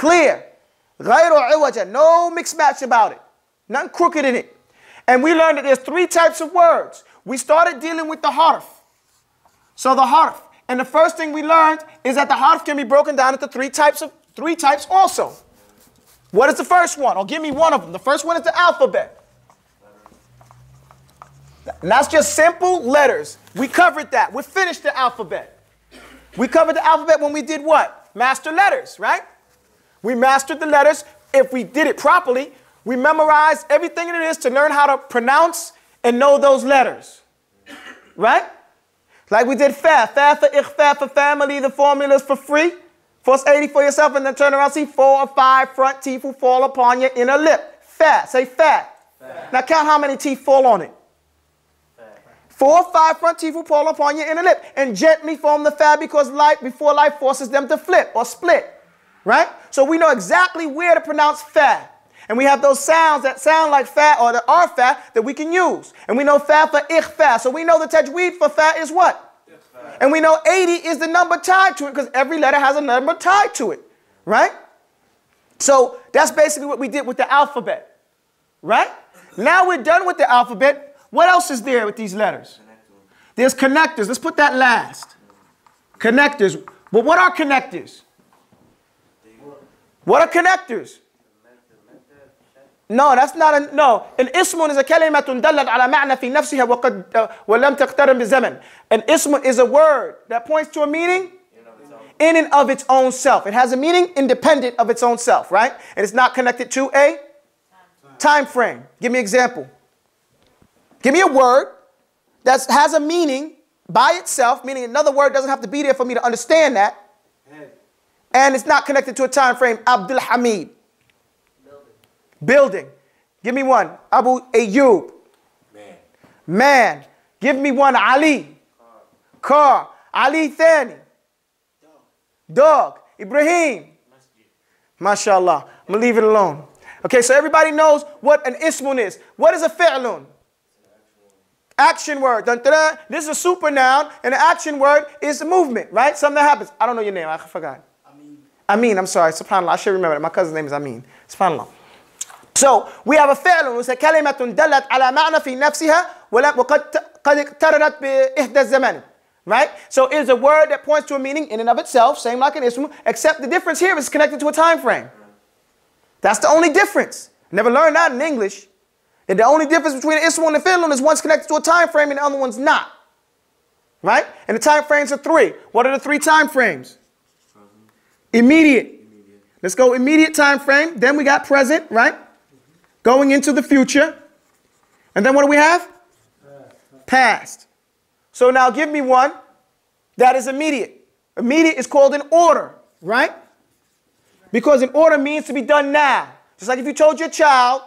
Clear. غَيْرُ عِوَجًا. No mixed match about it. Nothing crooked in it. And we learned that there's 3 types of words. We started dealing with the harf. So the harf. And the first thing we learned is that the harf can be broken down into 3 types also. What is the first one? Or give me one of them. The first one is the alphabet. And that's just simple letters. We covered that. We finished the alphabet. We covered the alphabet when we did what? Master letters, right? We mastered the letters. If we did it properly, we memorized everything it is to learn how to pronounce and know those letters. Right? Like we did fa. Fa for ikhfa for family. The formulas for free. First 80 for yourself and then turn around. See 4 or 5 front teeth will fall upon your inner lip. Fa. Say fa. Now count how many teeth fall on it. 4 or 5 front teeth will fall upon your inner lip and gently form the fa because before life forces them to flip or split. Right? So we know exactly where to pronounce fa. And we have those sounds that sound like fa or that are fa that we can use. And we know fa for ikhfa. So we know the tajweed for fa is what? And we know 80 is the number tied to it because every letter has a number tied to it. Right? So that's basically what we did with the alphabet. Right? Now we're done with the alphabet. What else is there with these letters? There's connectors. Let's put that last. Connectors. But what are connectors? What are connectors? No, that's not a, no. An ismun is a kalimatun dallat ala ma'na fi nafsiha wa lam taqtaran bi zaman. An ismun is a word that points to a meaning in and of its own self. It has a meaning independent of its own self, right? And it's not connected to a time frame. Give me an example. Give me a word that has a meaning by itself, meaning another word doesn't have to be there for me to understand that. And it's not connected to a time frame. Abdul Hamid. Building. Give me one. Abu Ayyub. Man. Give me one. Ali. Car. Ali Thani. Dog. Ibrahim. MashaAllah. I'm going to leave it alone. Okay, so everybody knows what an ismun is. What is a fi'lun? Action word. Dun, dun, dun. This is a super noun, and the action word is a movement, right? Something that happens. I don't know your name. I forgot. Amin. I'm sorry. SubhanAllah. I should remember it. My cousin's name is Amin. SubhanAllah. So we have a fi'lun. We say كلمة دلت على معنى في نفسها وقد اقترنت بإحدى الزمان. Right? So it is a word that points to a meaning in and of itself, same like an ism, except the difference here is connected to a time frame. That's the only difference. Never learned that in English. And the only difference between an ism and a fi'lun is one's connected to a time frame and the other one's not. Right? And the time frames are 3. What are the 3 time frames? Immediate. Let's go immediate time frame. Then we got present, right? Going into the future. And then what do we have? Past. So now give me one that is immediate. Immediate is called an order, right? Because an order means to be done now. Just like if you told your child,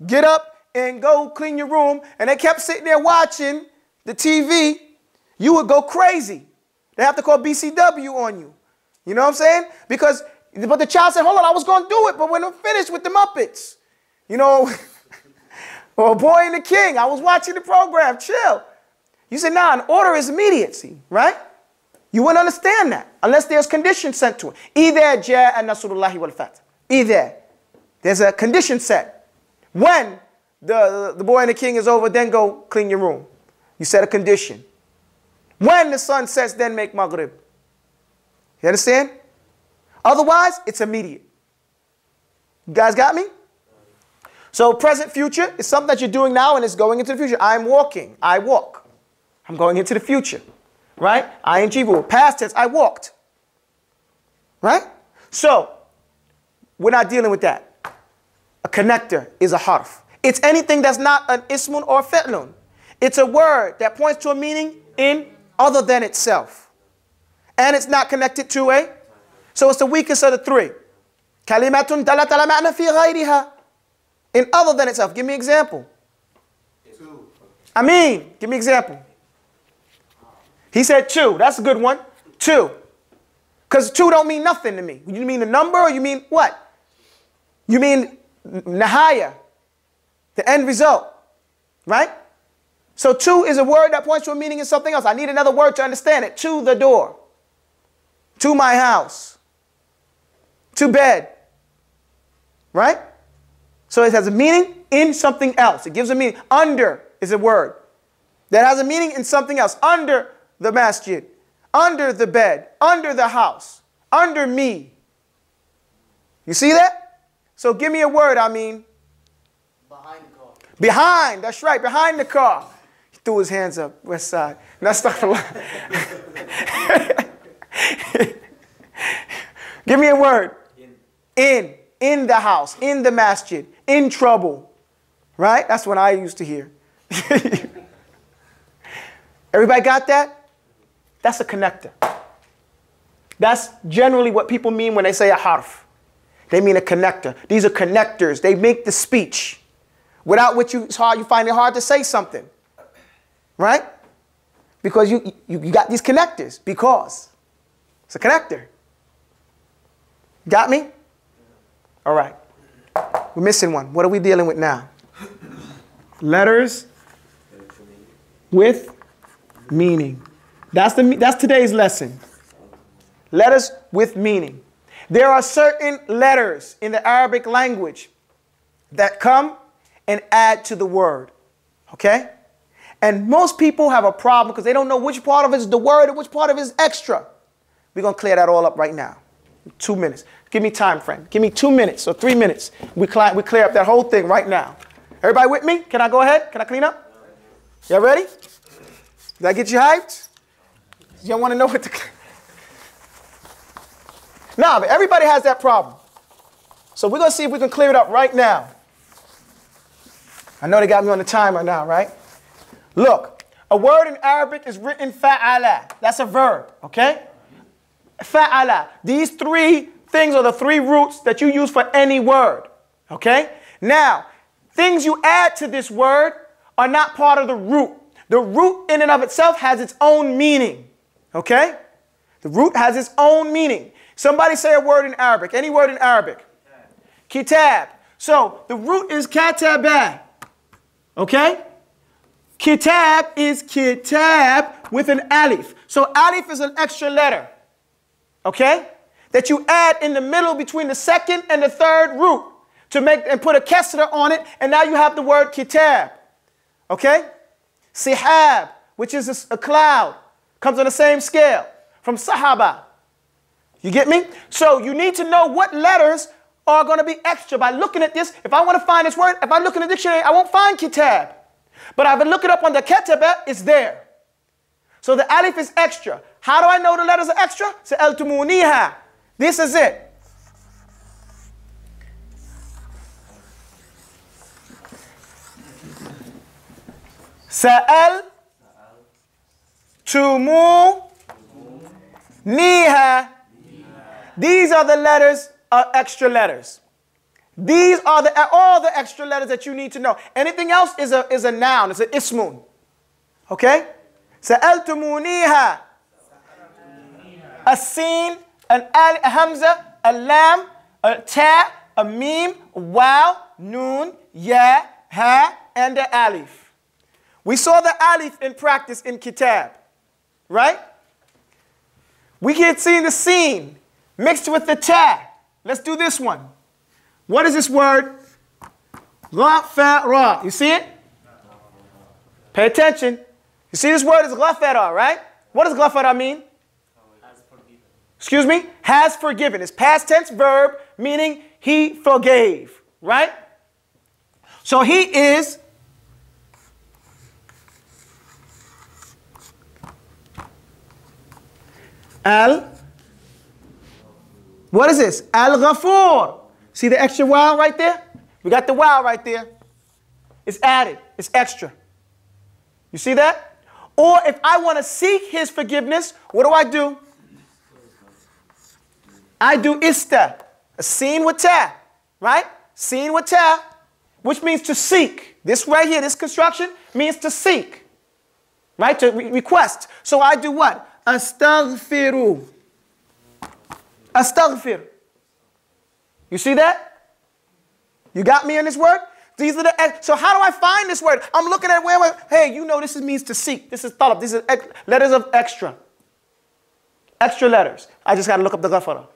get up and go clean your room, and they kept sitting there watching the TV, you would go crazy. They have to call BCW on you. You know what I'm saying? Because, but the child said, hold on, I was going to do it, but when I'm finished with the Muppets, you know, or Boy and the King, I was watching the program, chill. You say, nah, an order is immediacy, right? You wouldn't understand that unless there's conditions sent to it. Either ja'a nasrullahi wal fath. Either there's a condition set. When the Boy and the King is over, then go clean your room. You set a condition. When the sun sets, then make maghrib. You understand? Otherwise, it's immediate. You guys got me? So present future is something that you're doing now and it's going into the future. I'm walking. I walk. I'm going into the future. Right? ING, past tense, I walked. Right? So, we're not dealing with that. A connector is a harf. It's anything that's not an ismun or fi'lun. It's a word that points to a meaning in other than itself. And it's not connected to a. So it's the weakest of the 3. Kalimatun dalat ala ma'na fi ghayriha. In other than itself. Give me an example. Ameen. Give me an example. He said 2. That's a good one. 2. Because 2 don't mean nothing to me. You mean the number or you mean what? You mean nahaya. The end result. Right? So 2 is a word that points to a meaning in something else. I need another word to understand it. To the door. To my house. To bed. right? So it has a meaning in something else. It gives a meaning. Under is a word that has a meaning in something else. Under the masjid, under the bed, under the house, under me. You see that? So give me a word, I mean. Behind the car. Behind, that's right, behind the car. He threw his hands up, west side. That's not the line. Give me a word. In the house, in the masjid, in trouble. Right? That's what I used to hear. Everybody got that? That's a connector. That's generally what people mean when they say a harf. They mean a connector. These are connectors. They make the speech. Without which you find it hard to say something. Right? Because you got these connectors. Because it's a connector. Got me? All right. We're missing one. What are we dealing with now? Letters with meaning. That's today's lesson. Letters with meaning. There are certain letters in the Arabic language that come and add to the word. Okay? And most people have a problem because they don't know which part of it is the word and which part of it is extra. We're going to clear that all up right now. 2 minutes. Give me time frame. Give me 2 minutes or 3 minutes. We clear up that whole thing right now. Everybody with me? Can I go ahead? Can I clean up? Y'all ready? Did I get you hyped? Y'all want to know what to... Nah, but everybody has that problem. So we're going to see if we can clear it up right now. I know they got me on the timer now, right? Look, a word in Arabic is written fa'ala. That's a verb, okay? Fa'ala. These three things are the three roots that you use for any word, okay? Now, things you add to this word are not part of the root. The root in and of itself has its own meaning, okay? The root has its own meaning. Somebody say a word in Arabic, any word in Arabic. Kitab. So the root is katabah, okay? Kitab is kitab with an alif. So alif is an extra letter, okay? That you add in the middle between the second and the third root to make and put a kesra on it, and now you have the word kitab, okay? Sihab, which is a cloud, comes on the same scale from sahaba. You get me? So you need to know what letters are going to be extra. By looking at this, if I want to find this word, if I look in the dictionary, I won't find kitab. But if I look it up on the ketaba, it's there. So the alif is extra. How do I know the letters are extra? Sa'altumuniha. This is it. Sa'altumuniha. These are the letters, extra letters. These are all the extra letters that you need to know. Anything else is a noun. It's an ismun. Okay? Sa'altumuniha. A sin, a hamza, a lam, a ta, a mim, a wow, noon, ya, ha, and the alif. We saw the alif in practice in kitab. Right? We can see the sin mixed with the ta. Let's do this one. What is this word? Ghafara. You see it? Pay attention. You see this word is ghafara, right? What does ghafara mean? Has forgiven. Excuse me? Has forgiven. It's past tense verb, meaning he forgave, right? So he is what is this? Al-Ghafur. See the extra wow right there? We got the wow right there. It's added. It's extra. You see that? Or if I want to seek his forgiveness, what do? I do ista. A sin with ta. Right? Sin with ta. Which means to seek. This right here, this construction, means to seek. Right? To request. So I do what? Astaghfiru. Astaghfir. You see that? You got me in this word? These are so how do I find this word? I'm looking at hey, you know this means to seek. This is talab. These are letters of extra. Extra letters. I just got to look up the ghafara.